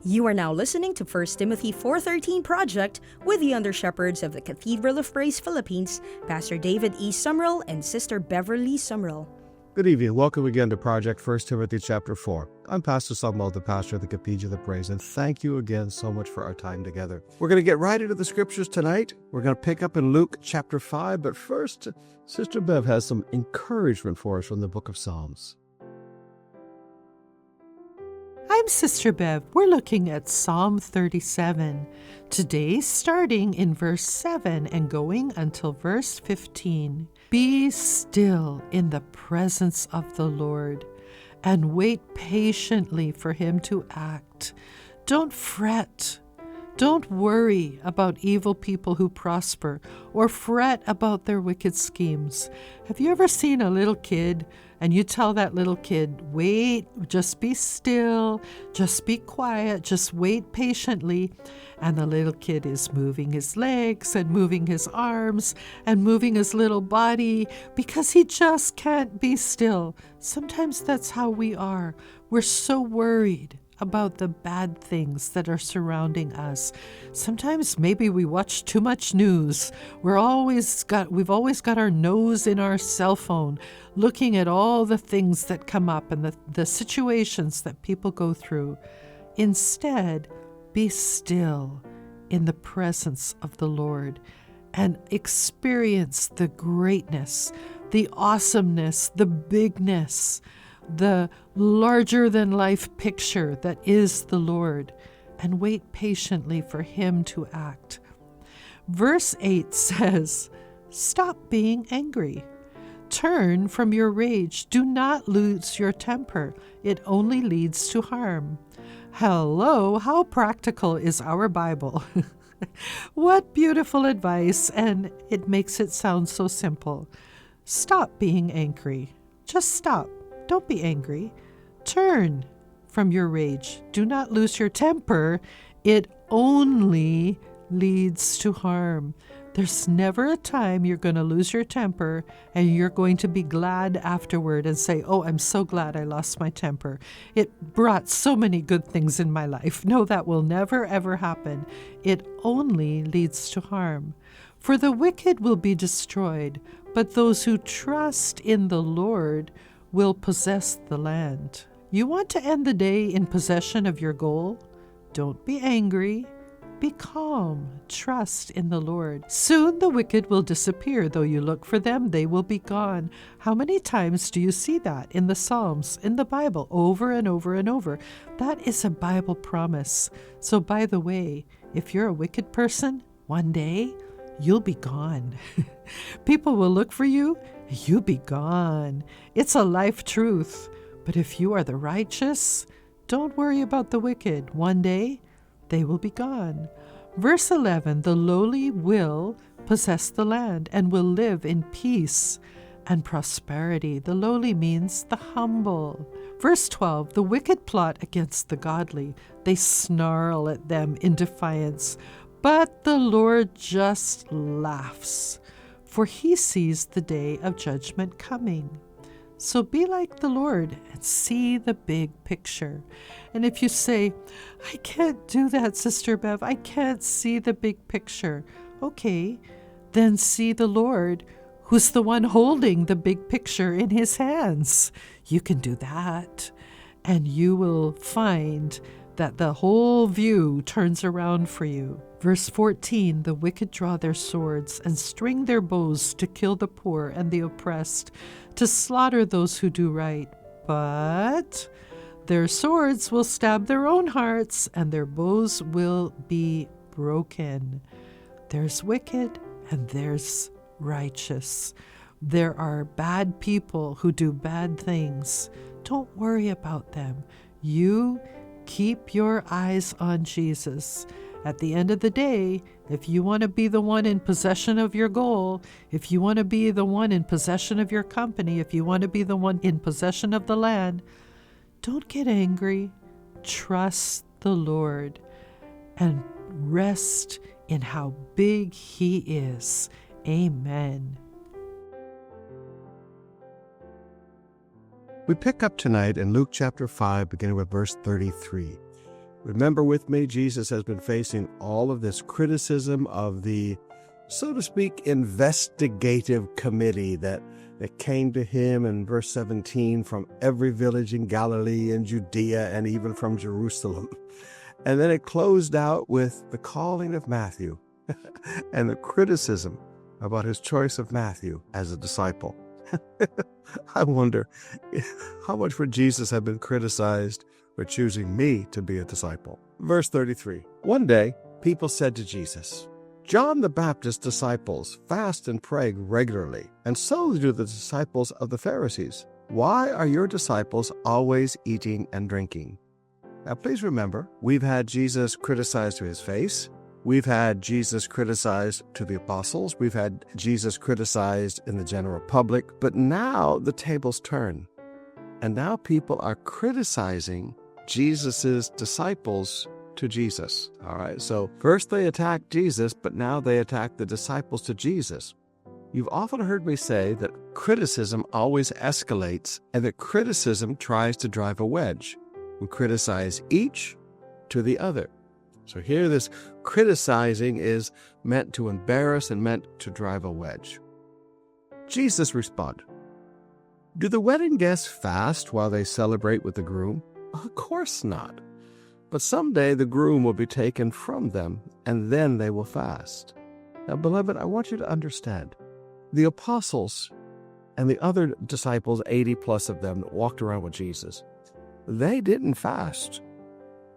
You are now listening to 1 Timothy 4:13 Project with the undershepherds of the Cathedral of Praise Philippines, Pastor David E. Sumrall and Sister Beverley Sumrall. Good evening. Welcome again to Project 1 Timothy chapter 4. I'm Pastor Sumrall, the pastor of the Cathedral of Praise, and thank you again so much for our time together. We're going to get right into the scriptures tonight. We're going to pick up in Luke chapter 5, but first, Sister Bev has some encouragement for us from the book of Psalms. I'm Sister Bev. We're looking at Psalm 37. Today, starting in verse 7 and going until verse 15. Be still in the presence of the Lord and wait patiently for him to act. Don't fret. Don't worry about evil people who prosper or fret about their wicked schemes. Have you ever seen a little kid and you tell that little kid, wait, just be still, just be quiet, just wait patiently. And the little kid is moving his legs and moving his arms and moving his little body because he just can't be still. Sometimes that's how we are. We're so worried about the bad things that are surrounding us. Sometimes maybe we watch too much news. We've always got our nose in our cell phone, looking at all the things that come up and the situations that people go through. Instead, be still in the presence of the Lord and experience the greatness, the awesomeness, the bigness, the larger-than-life picture that is the Lord, and wait patiently for him to act. Verse 8 says, stop being angry. Turn from your rage. Do not lose your temper. It only leads to harm. Hello, how practical is our Bible? What beautiful advice, and it makes it sound so simple. Stop being angry. Just stop. Don't be angry. Turn from your rage. Do not lose your temper. It only leads to harm. There's never a time you're going to lose your temper and you're going to be glad afterward and say, oh, I'm so glad I lost my temper. It brought so many good things in my life. No, that will never, ever happen. It only leads to harm. For the wicked will be destroyed, but those who trust in the Lord will possess the land. You want to end the day in possession of your goal? Don't be angry. Be calm. Trust in the Lord. Soon the wicked will disappear. Though you look for them, they will be gone. How many times do you see that in the Psalms, in the Bible, over and over and over? That is a Bible promise. So by the way, if you're a wicked person, one day you'll be gone. People will look for you. You'll be gone. It's a life truth. But if you are the righteous, don't worry about the wicked. One day, they will be gone. Verse 11, the lowly will possess the land and will live in peace and prosperity. The lowly means the humble. Verse 12, the wicked plot against the godly. They snarl at them in defiance. But the Lord just laughs, for he sees the day of judgment coming. So be like the Lord and see the big picture. And if you say, I can't do that, Sister Bev, I can't see the big picture. Okay, then see the Lord, who's the one holding the big picture in his hands. You can do that, and you will find that the whole view turns around for you. Verse 14, the wicked draw their swords and string their bows to kill the poor and the oppressed, to slaughter those who do right. But their swords will stab their own hearts, and their bows will be broken. There's wicked and there's righteous. There are bad people who do bad things. Don't worry about them. You keep your eyes on Jesus. At the end of the day, if you want to be the one in possession of your goal, if you want to be the one in possession of your company, if you want to be the one in possession of the land, don't get angry. Trust the Lord and rest in how big he is. Amen. We pick up tonight in Luke chapter 5, beginning with verse 33. Remember with me, Jesus has been facing all of this criticism of the, so to speak, investigative committee that came to him in verse 17 from every village in Galilee and Judea and even from Jerusalem. And then it closed out with the calling of Matthew and the criticism about his choice of Matthew as a disciple. I wonder, how much would Jesus have been criticized for choosing me to be a disciple? Verse 33, one day people said to Jesus, John the Baptist's disciples fast and pray regularly, and so do the disciples of the Pharisees. Why are your disciples always eating and drinking? Now, please remember, we've had Jesus criticized to his face. We've had Jesus criticized to the apostles. We've had Jesus criticized in the general public. But now the tables turn. And now people are criticizing Jesus' disciples to Jesus. All right, so first they attacked Jesus, but now they attack the disciples to Jesus. You've often heard me say that criticism always escalates and that criticism tries to drive a wedge. We criticize each to the other. So here this criticizing is meant to embarrass and meant to drive a wedge. Jesus responded, do the wedding guests fast while they celebrate with the groom? Of course not. But someday the groom will be taken from them, and then they will fast. Now, beloved, I want you to understand, the apostles and the other disciples, 80 plus of them that walked around with Jesus, they didn't fast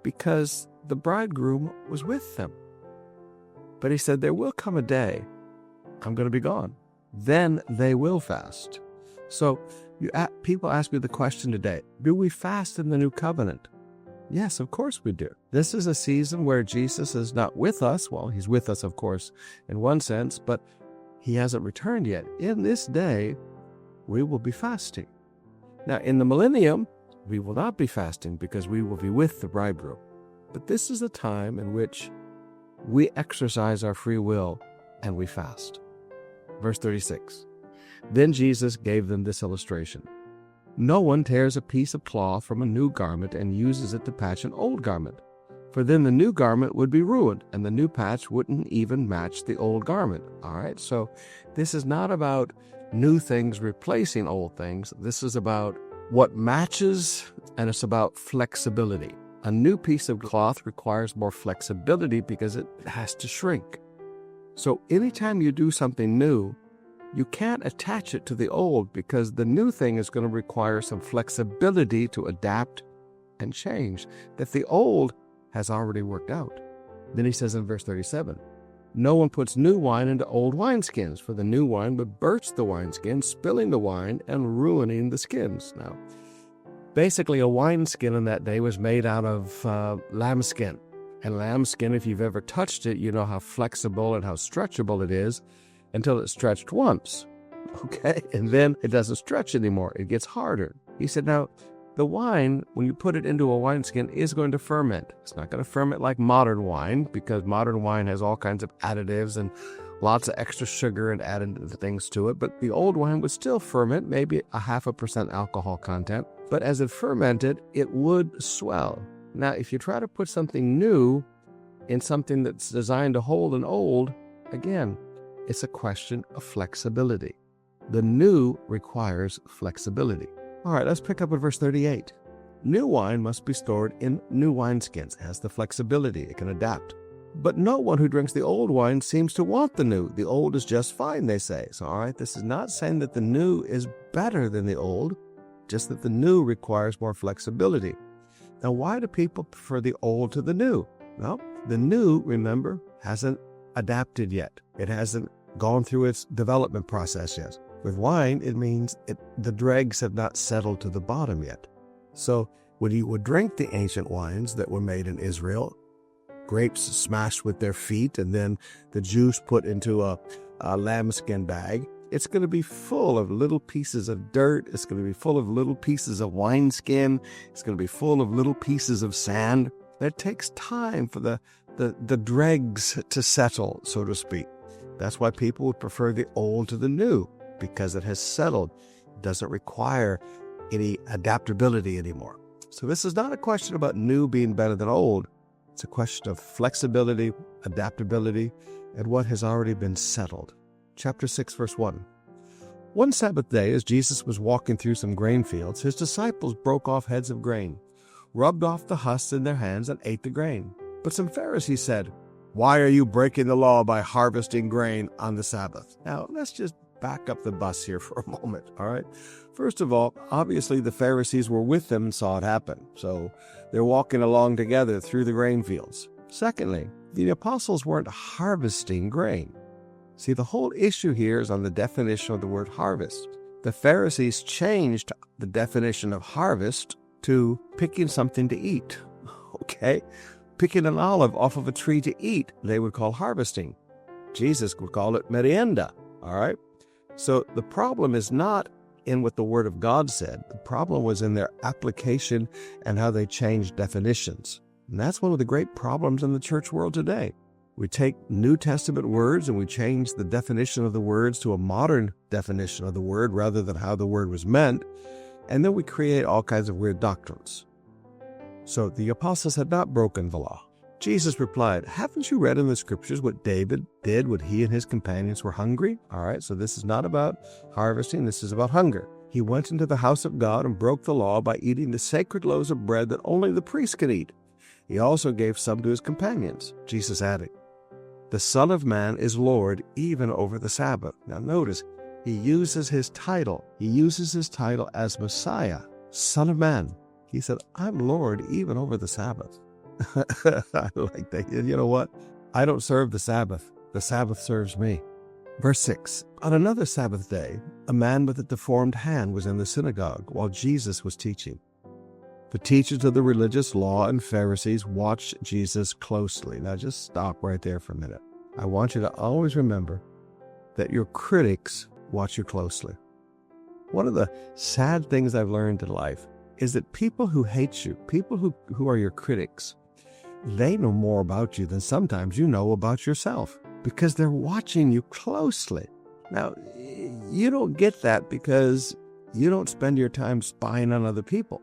because the bridegroom was with them. But he said, there will come a day, I'm going to be gone. Then they will fast. So people ask me the question today, do we fast in the new covenant? Yes, of course we do. This is a season where Jesus is not with us. Well, he's with us, of course, in one sense, but he hasn't returned yet. In this day, we will be fasting. Now, in the millennium, we will not be fasting because we will be with the bridegroom. But this is a time in which we exercise our free will and we fast. Verse 36. Then Jesus gave them this illustration. No one tears a piece of cloth from a new garment and uses it to patch an old garment, for then the new garment would be ruined and the new patch wouldn't even match the old garment. All right, so this is not about new things replacing old things. This is about what matches, and it's about flexibility. A new piece of cloth requires more flexibility because it has to shrink. So anytime you do something new, you can't attach it to the old because the new thing is going to require some flexibility to adapt and change that the old has already worked out. Then he says in verse 37, no one puts new wine into old wineskins, for the new wine would burst the wineskin, spilling the wine and ruining the skins. Now, basically a wineskin in that day was made out of lambskin. And lambskin, if you've ever touched it, you know how flexible and how stretchable it is until it's stretched once. Okay? And then it doesn't stretch anymore. It gets harder. He said, now, the wine, when you put it into a wineskin, is going to ferment. It's not going to ferment like modern wine because modern wine has all kinds of additives and lots of extra sugar and added things to it. But the old wine would still ferment, maybe 0.5% alcohol content. But as it fermented, it would swell. Now, if you try to put something new in something that's designed to hold an old, again, it's a question of flexibility. The new requires flexibility. All right, let's pick up at verse 38. New wine must be stored in new wineskins. It has the flexibility. It can adapt. But no one who drinks the old wine seems to want the new. The old is just fine, they say. So, all right, this is not saying that the new is better than the old, just that the new requires more flexibility. Now, why do people prefer the old to the new? Well, the new, remember, hasn't adapted yet. It hasn't gone through its development process yet. With wine, it means the dregs have not settled to the bottom yet. So when you would drink the ancient wines that were made in Israel, grapes smashed with their feet and then the juice put into a lambskin bag, it's going to be full of little pieces of dirt. It's going to be full of little pieces of wineskin. It's going to be full of little pieces of sand. It takes time for the dregs to settle, so to speak. That's why people would prefer the old to the new, because it has settled. It doesn't require any adaptability anymore. So this is not a question about new being better than old. It's a question of flexibility, adaptability, and what has already been settled. Chapter 6, verse 1. One Sabbath day, as Jesus was walking through some grain fields, his disciples broke off heads of grain, rubbed off the husks in their hands, and ate the grain. But some Pharisees said, "Why are you breaking the law by harvesting grain on the Sabbath?" Now, let's just back up the bus here for a moment, all right? First of all, obviously the Pharisees were with them and saw it happen, so they're walking along together through the grain fields. Secondly, the apostles weren't harvesting grain. See, the whole issue here is on the definition of the word harvest. The Pharisees changed the definition of harvest to picking something to eat, okay? Picking an olive off of a tree to eat, they would call harvesting. Jesus would call it merienda, all right? So the problem is not in what the Word of God said. The problem was in their application and how they changed definitions. And that's one of the great problems in the church world today. We take New Testament words and we change the definition of the words to a modern definition of the word rather than how the word was meant, and then we create all kinds of weird doctrines. So the apostles had not broken the law. Jesus replied, "Haven't you read in the scriptures what David did when he and his companions were hungry?" All right, so this is not about harvesting, this is about hunger. He went into the house of God and broke the law by eating the sacred loaves of bread that only the priests could eat. He also gave some to his companions. Jesus added, "The Son of Man is Lord even over the Sabbath." Now notice, he uses his title. He uses his title as Messiah, Son of Man. He said, "I'm Lord even over the Sabbath." I like that. You know what? I don't serve the Sabbath. The Sabbath serves me. Verse 6. On another Sabbath day, a man with a deformed hand was in the synagogue while Jesus was teaching. The teachers of the religious law and Pharisees watched Jesus closely. Now just stop right there for a minute. I want you to always remember that your critics watch you closely. One of the sad things I've learned in life is that people who hate you, people who are your critics, they know more about you than sometimes you know about yourself because they're watching you closely. Now, you don't get that because you don't spend your time spying on other people.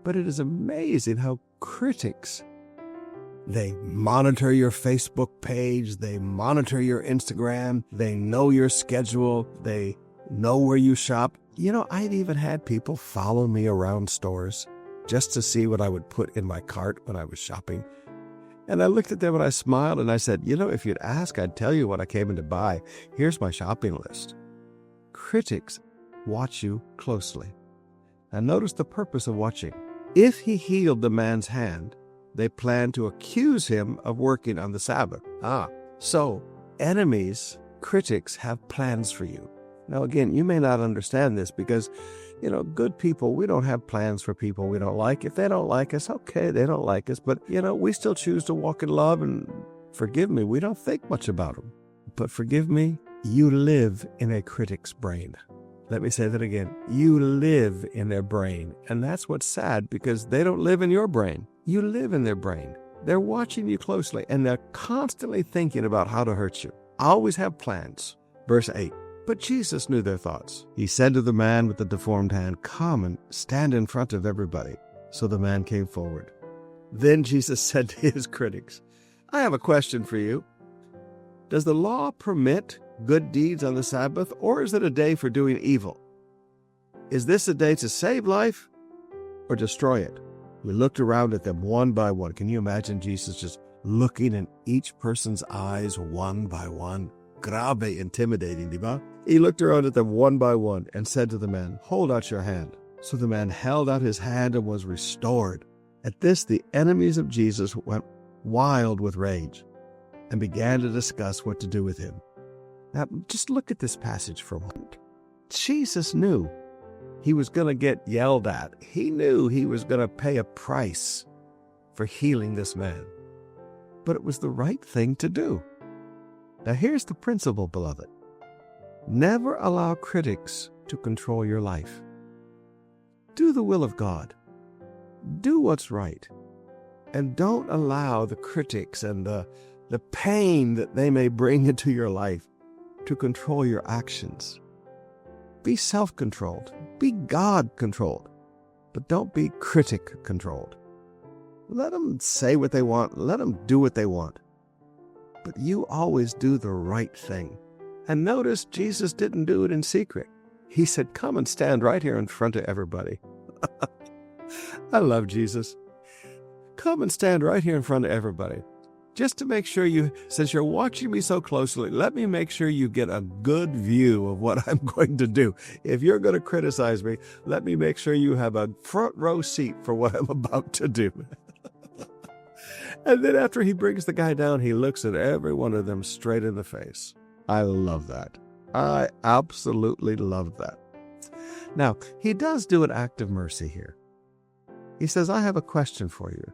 But it is amazing how critics, they monitor your Facebook page, they monitor your Instagram, they know your schedule, they know where you shop. You know, I've even had people follow me around stores just to see what I would put in my cart when I was shopping. And I looked at them and I smiled and I said, you know, if you'd ask, I'd tell you what I came in to buy. Here's my shopping list. Critics watch you closely. Now notice the purpose of watching. If he healed the man's hand, they planned to accuse him of working on the Sabbath. So enemies, critics have plans for you. Now again, you may not understand this because, you know, good people, we don't have plans for people we don't like. If they don't like us, okay, they don't like us. But, you know, we still choose to walk in love and forgive me. We don't think much about them. But forgive me, you live in a critic's brain. Let me say that again. You live in their brain. And that's what's sad because they don't live in your brain. You live in their brain. They're watching you closely and they're constantly thinking about how to hurt you. Always have plans. Verse 8. But Jesus knew their thoughts. He said to the man with the deformed hand, "Come and stand in front of everybody." So the man came forward. Then Jesus said to his critics, "I have a question for you. Does the law permit good deeds on the Sabbath, or is it a day for doing evil? Is this a day to save life or destroy it?" We looked around at them one by one. Can you imagine Jesus just looking in each person's eyes one by one? Grabe intimidating, diba? He looked around at them one by one and said to the man, "Hold out your hand." So the man held out his hand and was restored. At this, the enemies of Jesus went wild with rage and began to discuss what to do with him. Now, just look at this passage for a moment. Jesus knew he was going to get yelled at. He knew he was going to pay a price for healing this man. But it was the right thing to do. Now, here's the principle, beloved. Never allow critics to control your life. Do the will of God. Do what's right. And don't allow the critics and the pain that they may bring into your life to control your actions. Be self-controlled. Be God-controlled. but don't be critic controlled. Let them say what they want. Let them do what they want. But you always do the right thing. And notice Jesus didn't do it in secret. He said, come and stand right here in front of everybody. I love Jesus. Come and stand right here in front of everybody. Just to make sure since you're watching me so closely, let me make sure you get a good view of what I'm going to do. If you're going to criticize me, let me make sure you have a front row seat for what I'm about to do. And then after he brings the guy down, he looks at every one of them straight in the face. I love that. I absolutely love that. Now, he does do an act of mercy here. He says, I have a question for you.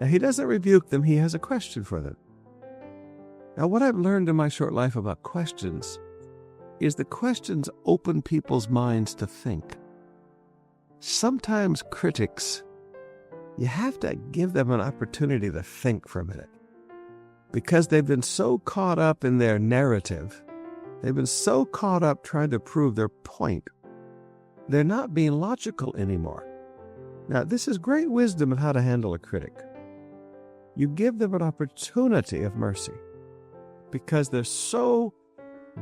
Now, he doesn't rebuke them. He has a question for them. Now, what I've learned in my short life about questions is the questions open people's minds to think. Sometimes critics, you have to give them an opportunity to think for a minute, because they've been so caught up in their narrative. They've been so caught up trying to prove their point. They're not being logical anymore. Now, this is great wisdom of how to handle a critic. You give them an opportunity of mercy because they're so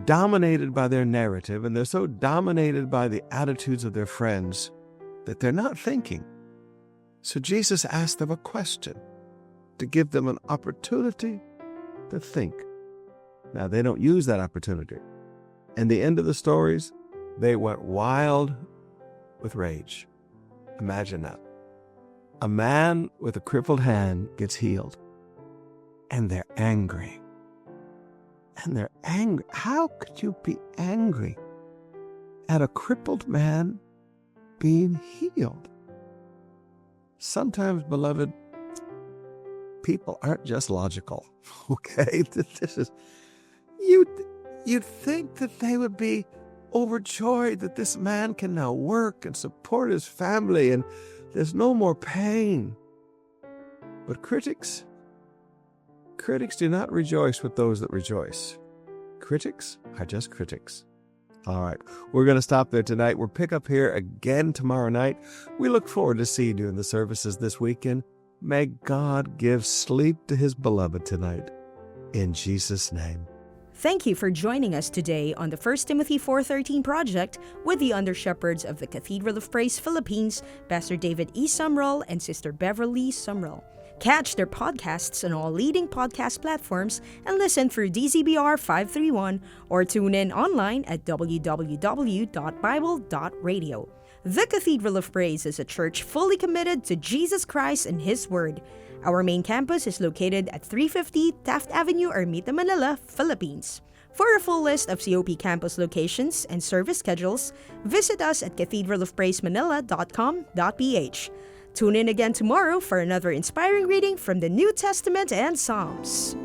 dominated by their narrative and they're so dominated by the attitudes of their friends that they're not thinking. So Jesus asked them a question to give them an opportunity to think. Now, they don't use that opportunity. And the end of the stories, they went wild with rage. Imagine that. A man with a crippled hand gets healed. And they're angry. And they're angry. How could you be angry at a crippled man being healed? Sometimes, beloved, people aren't just logical. Okay? This is... You'd think that they would be overjoyed that this man can now work and support his family and there's no more pain. But critics do not rejoice with those that rejoice. Critics are just critics. All right, we're going to stop there tonight. We'll pick up here again tomorrow night. We look forward to seeing you in the services this weekend. May God give sleep to his beloved tonight. In Jesus' name. Thank you for joining us today on the 1 Timothy 4:13 project with the undershepherds of the Cathedral of Praise Philippines, Pastor David E. Sumrall and Sister Beverley Sumrall. Catch their podcasts on all leading podcast platforms and listen through DZBR 531 or tune in online at www.bible.radio. The Cathedral of Praise is a church fully committed to Jesus Christ and His Word. Our main campus is located at 350 Taft Avenue, Metro Manila, Philippines. For a full list of COP campus locations and service schedules, visit us at cathedralofpraisemanila.com.ph. Tune in again tomorrow for another inspiring reading from the New Testament and Psalms.